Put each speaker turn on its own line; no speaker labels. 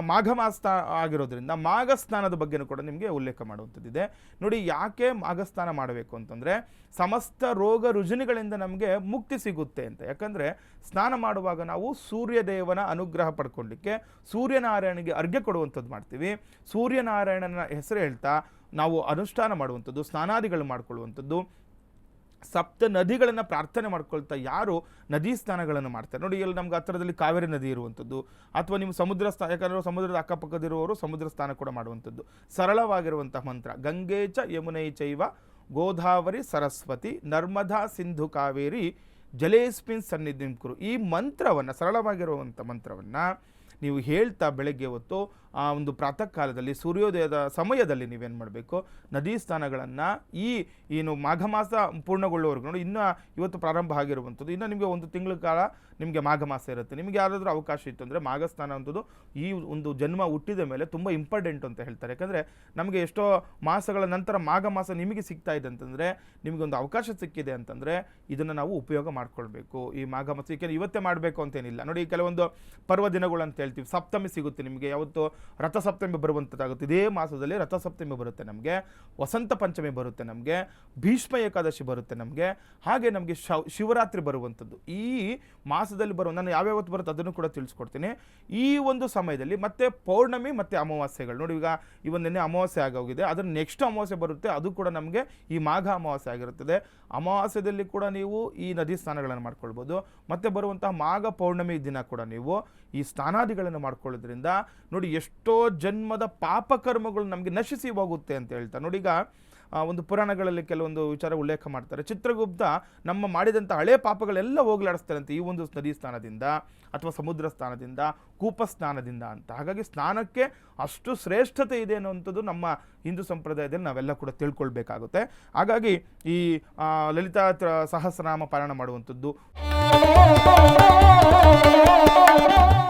ಮಾಘ ಮಾಸ ಆಗಿರೋದ್ರಿಂದ ಮಾಘ ಸ್ನಾನದ ಬಗ್ಗೆನೂ ಕೂಡ ನಿಮಗೆ ಉಲ್ಲೇಖ ಮಾಡುವಂಥದ್ದಿದೆ. ನೋಡಿ, ಯಾಕೆ ಮಾಘ ಸ್ನಾನ ಮಾಡಬೇಕು ಅಂತಂದರೆ ಸಮಸ್ತ ರೋಗ ರುಜಿನಗಳಿಂದ ನಮಗೆ ಮುಕ್ತಿ ಸಿಗುತ್ತೆ ಅಂತ. ಯಾಕಂದರೆ ಸ್ನಾನ ಮಾಡುವಾಗ ನಾವು ಸೂರ್ಯದೇವನ ಅನುಗ್ರಹ ಪಡ್ಕೊಳ್ಳಿಕ್ಕೆ ಸೂರ್ಯನಾರಾಯಣನಿಗೆ ಅರ್ಘ್ಯ ಕೊಡುವಂಥದ್ದು ಮಾಡ್ತೀವಿ. ಸೂರ್ಯನಾರಾಯಣನ ಹೆಸರು ಹೇಳ್ತಾ ನಾವು ಅನುಷ್ಠಾನ ಮಾಡುವಂಥದ್ದು, ಸ್ನಾನಾದಿಗಳು ಮಾಡ್ಕೊಳ್ಳುವಂಥದ್ದು, ಸಪ್ತ ನದಿಗಳನ್ನು ಪ್ರಾರ್ಥನೆ ಮಾಡ್ಕೊಳ್ತಾ ಯಾರು ನದಿ ಸ್ನಾನಗಳನ್ನು ಮಾಡ್ತಾರೆ. ನೋಡಿ, ಇಲ್ಲಿ ನಮ್ಗೆ ಹತ್ತಿರದಲ್ಲಿ ಕಾವೇರಿ ನದಿ ಇರುವಂಥದ್ದು, ಅಥವಾ ನೀವು ಸಮುದ್ರ ಸ್ಥಾನ, ಯಾಕಂದರೆ ಸಮುದ್ರದ ಅಕ್ಕಪಕ್ಕದಿರುವವರು ಸಮುದ್ರ ಸ್ನಾನ ಕೂಡ ಮಾಡುವಂಥದ್ದು. ಸರಳವಾಗಿರುವಂಥ ಮಂತ್ರ, ಗಂಗೆ ಚ ಯಮುನೈ ಚೈವ ಗೋದಾವರಿ ಸರಸ್ವತಿ ನರ್ಮದಾ ಸಿಂಧು ಕಾವೇರಿ ಜಲೇಸ್ಮಿನ್ ಸನ್ನಿಧಿಂ ಕುರು. ಈ ಮಂತ್ರವನ್ನು, ಸರಳವಾಗಿರುವಂಥ ಮಂತ್ರವನ್ನು ನೀವು ಹೇಳ್ತಾ ಬೆಳಗ್ಗೆ ಹೊತ್ತು ಆ ಒಂದು ಪ್ರಾತಃ ಕಾಲದಲ್ಲಿ ಸೂರ್ಯೋದಯದ ಸಮಯದಲ್ಲಿ ನೀವೇನು ಮಾಡಬೇಕು, ನದಿ ಸ್ನಾನಗಳನ್ನು ಏನು ಮಾಘ ಮಾಸ ಪೂರ್ಣಗೊಳ್ಳುವವರೆಗೂ, ನೋಡಿ ಇನ್ನು ಇವತ್ತು ಪ್ರಾರಂಭ ಆಗಿರುವಂಥದ್ದು, ಇನ್ನು ನಿಮಗೆ ಒಂದು ತಿಂಗಳ ಕಾಲ ನಿಮಗೆ ಮಾಘ ಮಾಸ ಇರುತ್ತೆ. ನಿಮಗೆ ಯಾವುದಾದ್ರೂ ಅವಕಾಶ ಇತ್ತು ಅಂದರೆ ಮಾಘ ಸ್ನಾನ ಅಂಥದ್ದು ಈ ಒಂದು ಜನ್ಮ ಹುಟ್ಟಿದ ಮೇಲೆ ತುಂಬ ಇಂಪಾರ್ಟೆಂಟ್ ಅಂತ ಹೇಳ್ತಾರೆ. ಯಾಕಂದರೆ ನಮಗೆ ಎಷ್ಟೋ ಮಾಸಗಳ ನಂತರ ಮಾಘ ಮಾಸ ನಿಮಗೆ ಸಿಗ್ತಾ ಇದೆ ಅಂತಂದರೆ, ನಿಮಗೊಂದು ಅವಕಾಶ ಸಿಕ್ಕಿದೆ ಅಂತಂದರೆ ಇದನ್ನು ನಾವು ಉಪಯೋಗ ಮಾಡ್ಕೊಳ್ಬೇಕು. ಈ ಮಾಘ ಮಾಸ ಏಕೆಂದರೆ ಇವತ್ತೇ ಮಾಡಬೇಕು ಅಂತೇನಿಲ್ಲ. ನೋಡಿ, ಕೆಲವೊಂದು ಪರ್ವ ದಿನಗಳು ಅಂತ ಹೇಳ್ತೀವಿ. ಸಪ್ತಮಿ ಸಿಗುತ್ತೆ ನಿಮಗೆ, ಯಾವತ್ತು ರಥಸಪ್ತಮಿ ಬರುವಂಥದ್ದಾಗುತ್ತೆ. ಇದೇ ಮಾಸದಲ್ಲಿ ರಥಸಪ್ತಮಿ ಬರುತ್ತೆ, ನಮಗೆ ವಸಂತ ಪಂಚಮಿ ಬರುತ್ತೆ, ನಮಗೆ ಭೀಷ್ಮ ಏಕಾದಶಿ ಬರುತ್ತೆ, ನಮಗೆ ಹಾಗೆ ನಮಗೆ ಶಿವರಾತ್ರಿ ಬರುವಂಥದ್ದು. ಈ ಮಾಸದಲ್ಲಿ ಬರುವ, ನಾನು ಯಾವ್ಯಾವತ್ತು ಬರುತ್ತೆ ಅದನ್ನು ಕೂಡ ತಿಳಿಸ್ಕೊಡ್ತೀನಿ. ಈ ಒಂದು ಸಮಯದಲ್ಲಿ ಮತ್ತೆ ಪೌರ್ಣಮಿ ಮತ್ತು ಅಮಾವಾಸ್ಯೆಗಳು, ನೋಡಿ ಈಗ ಇವನ್ನೆನ್ನೆ ಅಮಾವಾಸ್ಯೆ ಆಗೋಗಿದೆ, ಅದರ ನೆಕ್ಸ್ಟ್ ಅಮಾವಾಸ್ಯೆ ಬರುತ್ತೆ, ಅದು ಕೂಡ ನಮಗೆ ಈ ಮಾಘ ಅಮಾವಾಸ್ಯೆ ಆಗಿರುತ್ತದೆ. ಅಮಾವಾಸ್ಯದಲ್ಲಿ ಕೂಡ ನೀವು ಈ ನದಿ ಸ್ನಾನಗಳನ್ನು ಮಾಡ್ಕೊಳ್ಬೋದು. ಮತ್ತು ಬರುವಂತಹ ಮಾಘ ಪೌರ್ಣಮಿ ದಿನ ಕೂಡ ನೀವು ಈ ಸ್ನಾನಾದಿಗಳನ್ನು ಮಾಡ್ಕೊಳ್ಳೋದ್ರಿಂದ ನೋಡಿ ಎಷ್ಟೋ ಜನ್ಮದ ಪಾಪಕರ್ಮಗಳು ನಮಗೆ ನಶಿಸಿ ಹೋಗುತ್ತೆ ಅಂತ ಹೇಳ್ತಾರೆ. ನೋಡಿ, ಈಗ ಒಂದು ಪುರಾಣಗಳಲ್ಲಿ ಕೆಲವೊಂದು ವಿಚಾರ ಉಲ್ಲೇಖ ಮಾಡ್ತಾರೆ. ಚಿತ್ರಗುಪ್ತ ನಮ್ಮ ಮಾಡಿದಂಥ ಹಳೆ ಪಾಪಗಳೆಲ್ಲ ಹೋಗಲಾಡಿಸ್ತಾರಂತೆ ಈ ಒಂದು ನದಿ ಸ್ನಾನದಿಂದ ಅಥವಾ ಸಮುದ್ರ ಸ್ನಾನದಿಂದ, ಕೂಪ ಸ್ನಾನದಿಂದ ಅಂತ. ಹಾಗಾಗಿ ಸ್ನಾನಕ್ಕೆ ಅಷ್ಟು ಶ್ರೇಷ್ಠತೆ ಇದೆ ಅನ್ನುವಂಥದ್ದು ನಮ್ಮ ಹಿಂದೂ ಸಂಪ್ರದಾಯದಲ್ಲಿ ನಾವೆಲ್ಲ ಕೂಡ ತಿಳ್ಕೊಳ್ಬೇಕಾಗುತ್ತೆ. ಹಾಗಾಗಿ ಈ ಲಲಿತಾ ಸಹಸ್ರನಾಮ ಪಾರಾಯಣ ಮಾಡುವಂಥದ್ದು